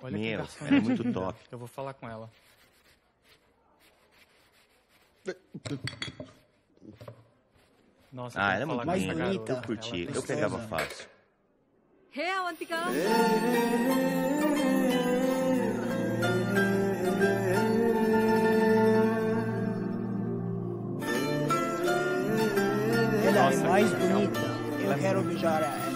Olha Meu, que ela é muito top. Eu vou falar com ela. Nossa, Ela é muito mais linda. bonita. Eu curti. Eu pegava fácil. Hey, Avantika. Ela é Nossa, mais que legal. bonita. Eu quero beijar ela.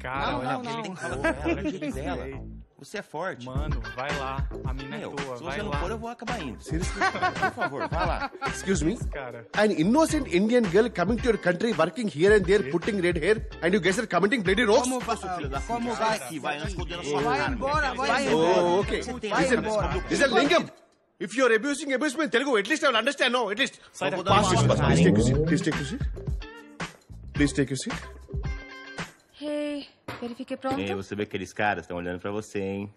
Cara, Não, olha não, aquele não. corpo, Ela olha é aquele dela. peito. Você é forte. Mano, vai lá. A mina é Meu, tua, se vai você não lá. for, eu vou acabar indo. Seriously? Por favor, vai lá. Excuse me? Cara, An innocent Indian girl coming to your country, working here and there, putting red hair, and you guys are committing bloody rogues? Como, Filho da como puta, vai? sai daqui, vai antes que eu dei na sua Vai cara. embora, vai Oh, embora. okay. Vai Listen, embora. listen, Lingam. If you're abusing me in Telugu, at least I will understand, no? At least. sai vou daqui. dar uma Please Cara, take your seat. Please take your seat. Please take your seat. Hey, verifique pronto? Ei, você vê que aqueles caras estão olhando pra você, hein?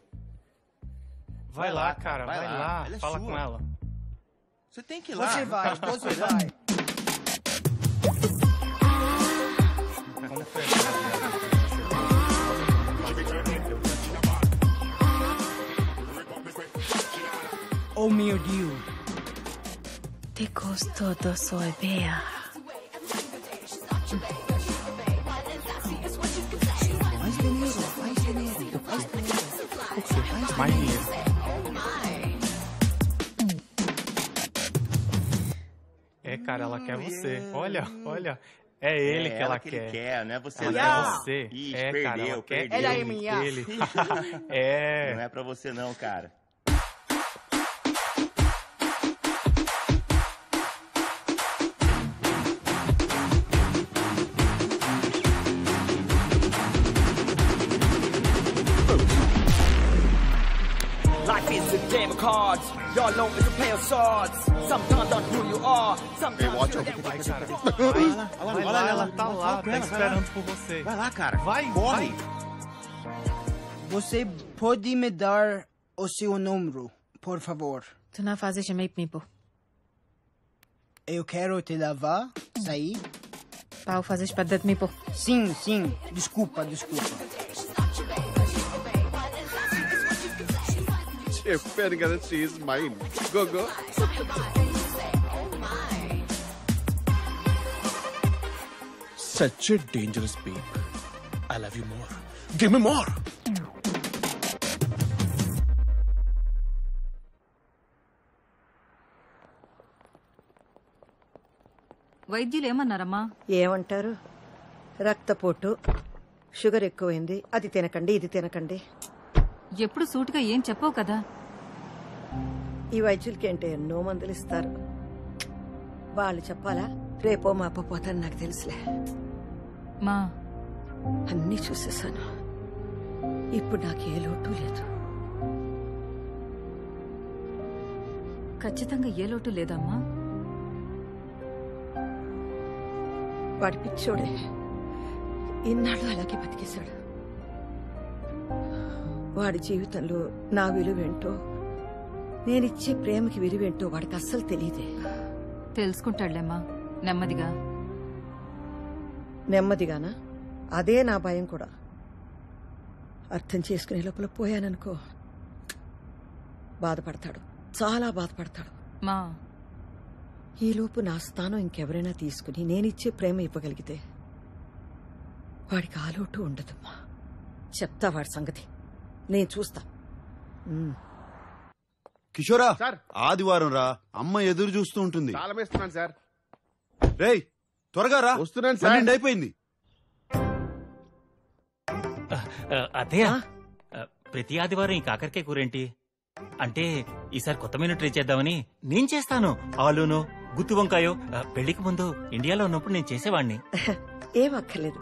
Vai lá, cara, vai lá. Ela é Fala sua. com ela. Você tem que ir lá. Você vai, você vai. Como foi? Oh meu Deus. Te gostou do soy bea. Mais dinheiro, mais dinheiro, mais dinheiro. Mais dinheiro. É, cara, ela quer você. Olha, olha. É ele que ela que quer. ele quer, não é você Ela não. quer você. Ixi, É, perdeu, cara, ela quer perdeu. Ela é ele, minha. ele. Não É. é pra você não, cara. Life is a game of cards. Your loan is a play of swords. Sometimes on who you are. Sometimes watch you out. get Vai, cara. Olha Vai lá, ela tá lá, com tá ela, esperando por você. Vai lá, cara. Vai, corre. Você pode me dar o seu número, por favor? Tu não fazes meio mipo. Eu quero te levar, sair. Pau fazes para de mipo. Sim, sim. Desculpa, desculpa. చెప్పాను కదా, she is mine. Go, go. Such a dangerous babe. I love you more. Give me more. వైద్యులు ఏమన్నారమ్మా? ఏమంటారు? రక్తపోటు, sugar ఎక్కువైంది, అది తినకండి ఇది తినకండి. ఎప్పుడు సూటిగా ఏం చెప్పవు కదా. ఈ వైద్యులకి ఏంటో ఎన్నో మందులు ఇస్తారు. వాళ్ళు చెప్పాలా? రేపో మాపో పోతాను, నాకు తెలుసులే. మా అన్నీ చూసేశాను. ఇప్పుడు నాకు ఏ లోటు లేదు. ఖచ్చితంగా ఏ లోటు లేదమ్మా. వాడి పిచ్చోడే ఇన్నాళ్ళు అలాగే బతికేశాడు. వాడి జీవితంలో నా విలువేంటో, నేనిచ్చే ప్రేమకి విలువేంటో వాడికి అస్సలు తెలియదే. తెలుసుకుంటాడులేమ్మా నెమ్మదిగా. నెమ్మదిగానా? అదే నా భయం కూడా. అర్థం చేసుకునే లోపల పోయాననుకో, బాధపడతాడు, చాలా బాధపడతాడు. మా ఈలోపు నా స్థానం ఇంకెవరైనా తీసుకుని నేనిచ్చే ప్రేమ ఇవ్వగలిగితే వాడికి ఆలోటు ఉండదమ్మా. చెప్తా వాడి సంగతి, నేను చూస్తా. కిషోరా, సార్. ఆదివారం రా, అమ్మ ఎదురు చూస్తూ ఉంటుంది. తాళం వేస్తున్నాను సార్. రేయ్ త్వరగా రా, వస్తున్నాను సార్. 12 అయిపోయింది. అదే ప్రతి ఆదివారం ఈ కాకరకాయ కూరేంటి అంటే ఈసారి కొత్త మెనూ ట్రై చేద్దామని నేను చేస్తాను. ఆలూను గుత్తి వంకాయో పెళ్లికి ముందు ఇండియాలో ఉన్నప్పుడు నేను చేసేవాడిని. ఏం అక్కర్లేదు.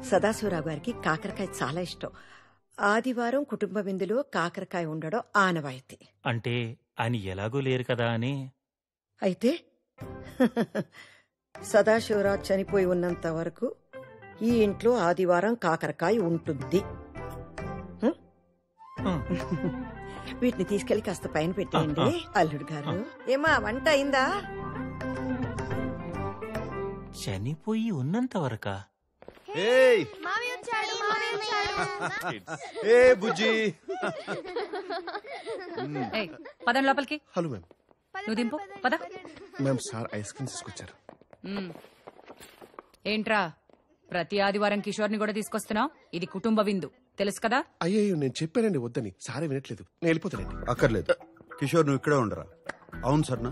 సదాశివరావు గారికి కాకరకాయ చాలా ఇష్టం. ఆదివారం కుటుంబ విందులో కాకరకాయ ఉండడం ఆనవాయితీ. అంటే ఆయన ఎలాగూ లేరు కదా అని. అయితే సదాశివరావు చనిపోయి ఉన్నంత వరకు ఈ ఇంట్లో ఆదివారం కాకరకాయ ఉంటుంది. వీటిని తీసుకెళ్లి కాస్త పైన పెట్టేయండి అల్లుడు గారు. ఏమా వంట అయిందా? చనిపోయి ఉన్నంత వరకా? ఏయ్ ఏ బుజ్జి పదం లోపలికి. Hello ma'am. నువ్వు దింపు పద. మ్యామ్ సార్ ఐస్ క్రీమ్ తీసుకొచ్చారు. ఏంట్రా ప్రతి ఆదివారం కిషోర్ని కూడా తీసుకొస్తున్నావు? ఇది కుటుంబ విందు తెలుసు కదా? అయ్యో నేను చెప్పానండి వద్దని, సారే వినట్లేదు. నేను వెళ్ళిపోతానండి. అక్కర్లేదు కిషోర్, నువ్వు ఇక్కడే ఉండరా. అవును సర్నా,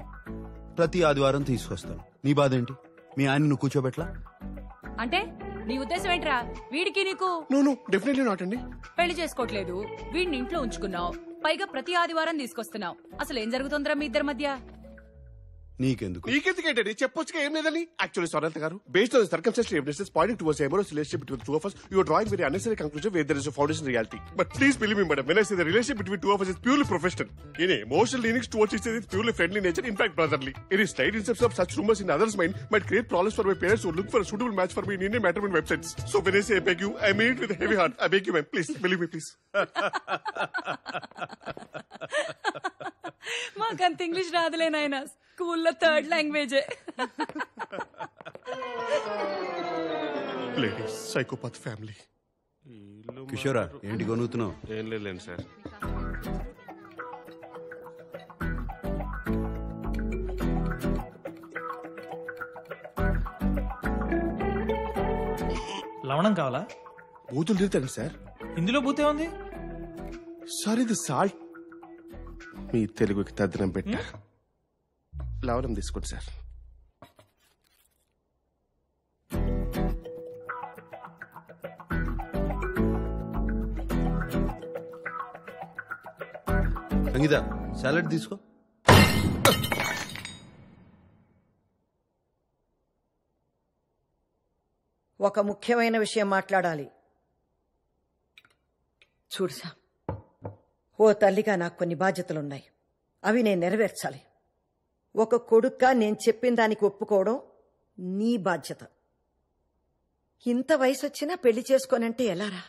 ప్రతి ఆదివారం తీసుకొస్తాను. నీ బాధ ఏంటి? మీ ఆయన నువ్వు కూర్చోబెట్లా? అంటే నీ ఉద్దేశం ఏంట్రా? వీడికి నీకు నో డెఫినెట్లీ నాట్ అండి. పెళ్లి చేసుకోవట్లేదు, వీడిని ఇంట్లో ఉంచుకున్నావు, పైగా ప్రతి ఆదివారం తీసుకొస్తున్నావు. అసలు ఏం జరుగుతుందిరా మీ ఇద్దరి మధ్య? నీకెందుకు? నీకెందుకేంటండి? చెప్పొచ్చుగా ఏం లేదని. యాక్చువల్లీ సొరంత గారు, based on circumstantial evidences pointing towards amorous relationship between two of us, you are drawing very unnecessary conclusion where there is a foundation in reality. But please believe me, madam, when I say the relationship between two of us is purely professional. In emotional leanings towards each other is purely friendly nature, in fact brotherly. Any slight inception of such rumors in others' mind might create problems for my parents who look for a suitable match for me in Indian matrimony websites. So when I say I beg you, I mean it with a heavy heart. I beg you, ma'am, please believe me, please. మాకంత English రాదులే నాయనా, స్కూల్లో 3rd లాంగ్వేజే. Ladies, psychopath family. కిషోరా ఏంటి కొనుగుతున్నావు? ఏం లేదండి sir. లవణం కావాలా? బూతులు తిరుగుతాను సార్. ఇందులో బూతే ఉంది సార్. ఇది సాల్ట్. మీ తెలుగుకి తద్దనం పెట్ట. లవణం తీసుకోండి సార్. సంగీత సాలడ్ తీసుకో. ఒక ముఖ్యమైన విషయం మాట్లాడాలి. చూడుసా, ఓ తల్లిగా నాకు కొన్ని బాధ్యతలున్నాయి. అవి నేను నెరవేర్చాలి. ఒక కొడుక్గా నేను చెప్పిన దానికి ఒప్పుకోవడం నీ బాధ్యత. ఇంత వయసు వచ్చినా పెళ్లి చేసుకోనంటే ఎలారా?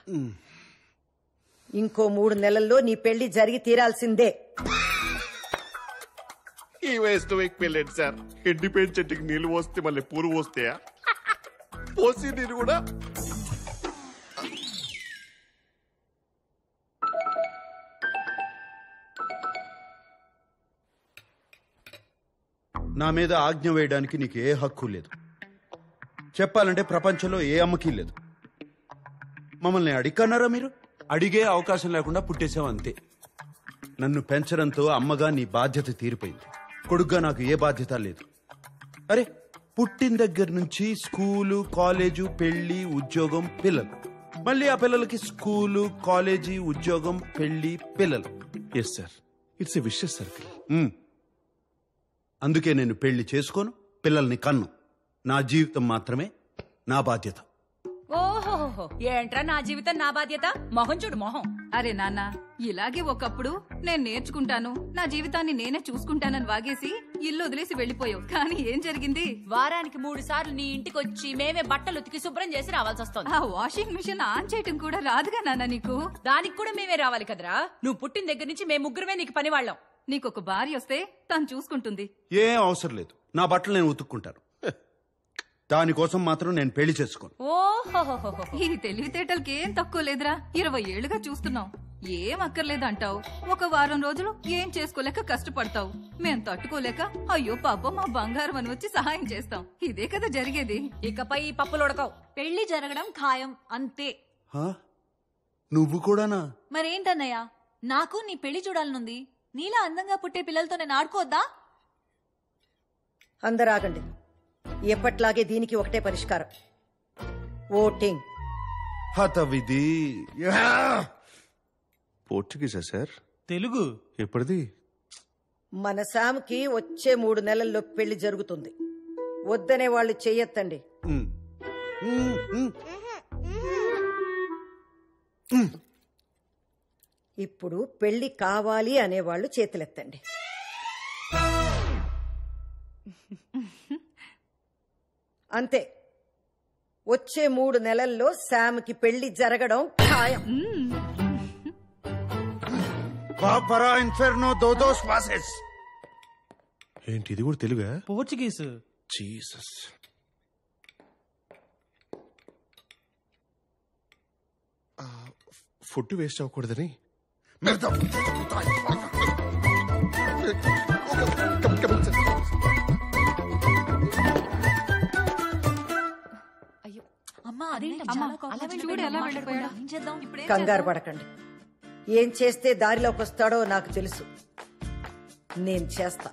ఇంకో 3 నెలల్లో నీ పెళ్లి జరిగి తీరాల్సిందే. ఈ వయసులో మీకు పెళ్ళండి సార్. ఎండిపోయిన చెట్టుకి నీళ్లు పోస్తే మళ్ళీ పూలు పోస్తాయా? పోసి నీరు కూడా. నా మీద ఆజ్ఞ వేయడానికి నీకు ఏ హక్కు లేదు. చెప్పాలంటే ప్రపంచంలో ఏ అమ్మకి లేదు. మమ్మల్ని అడిగన్నారా మీరు? అడిగే అవకాశం లేకుండా పుట్టేసావు అంతే. నన్ను పెంచడంతో అమ్మగా నీ బాధ్యత తీరిపోయింది. కొడుగ్గా నాకు ఏ బాధ్యత లేదు. అరే, పుట్టిన దగ్గర నుంచి స్కూలు, కాలేజు, పెళ్లి, ఉద్యోగం, పిల్లలు. మళ్ళీ ఆ పిల్లలకి స్కూలు, కాలేజీ, ఉద్యోగం, పెళ్లి, పిల్లలు. Yes sir, it's a vicious circle. అందుకే నేను పెళ్లి చేసుకోను, పిల్లల్ని కన్ను. నా జీవితం మాత్రమే నా బాధ్యత. ఓహో, ఏంట్రా నా జీవితం నా బాధ్యత? మొహం చూడు మొహం. అరే నాన్న, ఇలాగే ఒకప్పుడు నేను నేర్చుకుంటాను, నా జీవితాన్ని నేనే చూసుకుంటానని వాగేసి ఇల్లు వదిలేసి వెళ్లిపోయావు. కానీ ఏం జరిగింది? వారానికి 3 సార్లు నీ ఇంటికి వచ్చి మేమే బట్టలు ఉతికి శుభ్రం చేసి రావాల్సి వస్తుంది. ఆ వాషింగ్ మిషన్ ఆన్ చేయటం కూడా రాదుగా నాన్న నీకు. దానికి కూడా మేమే రావాలి కదరా. నువ్వు పుట్టిన దగ్గర నుంచి మేము ముగ్గురమే నీకు పని వాళ్ళం. నీకొక భార్య వస్తే తను చూసుకుంటుంది. ఏం అవసరం లేదు, నా బట్టలు నేను ఉతుక్కుంటాను. దానికోసం మాత్రం నేను పెళ్లి చేసుకోను. ఓహో, ఈ తెలివితేటలకి ఏం తక్కువ లేదురా. 20 ఏళ్లుగా చూస్తున్నావు. ఏం అక్కర్లేదంటావు, ఒక వారం రోజులు ఏం చేసుకోలేక కష్టపడతావు. మేం తట్టుకోలేక అయ్యో పాపం మా బంగారం అని వచ్చి సహాయం చేస్తాం. ఇదే కదా జరిగేది. ఇకపై ఈ పప్పులు ఉడకవు. పెళ్లి జరగడం ఖాయం అంతే. నువ్వు కూడానా? మరేంటన్నయ్యా, నాకు నీ పెళ్లి చూడాలనుంది. నీలా అందంగా పుట్టే పిల్లలతో నేను ఆడుకోవద్దా? అందరూ ఆగండి. ఎప్పట్లాగే దీనికి ఒకటే పరిష్కారం, ఓటింగ్. హతవిధి. పోర్చుగీసా సార్? తెలుగు. ఎప్పటిది? మన శామ్కి వచ్చే 3 నెలల్లో పెళ్లి జరుగుతుంది. వద్దనే వాళ్ళు చెయ్యొద్దండి. ఇప్పుడు పెళ్లి కావాలి అనేవాళ్ళు చేతులెత్తండి. అంతే, వచ్చే 3 నెలల్లో శామ్కి పెళ్లి జరగడం ఖాయం. కాపరా ఇన్ఫెర్నో దోదోస్ వాసెస్. ఏంటి ఇది కూడా తెలుగా? పోర్చుగీస్. జీసస్. ఫుడ్ వేస్ట్ అవ్వకూడదని కంగారు పడకండి. ఏం చేస్తే దారిలోకి వస్తాడో నాకు తెలుసు. నేను చేస్తా.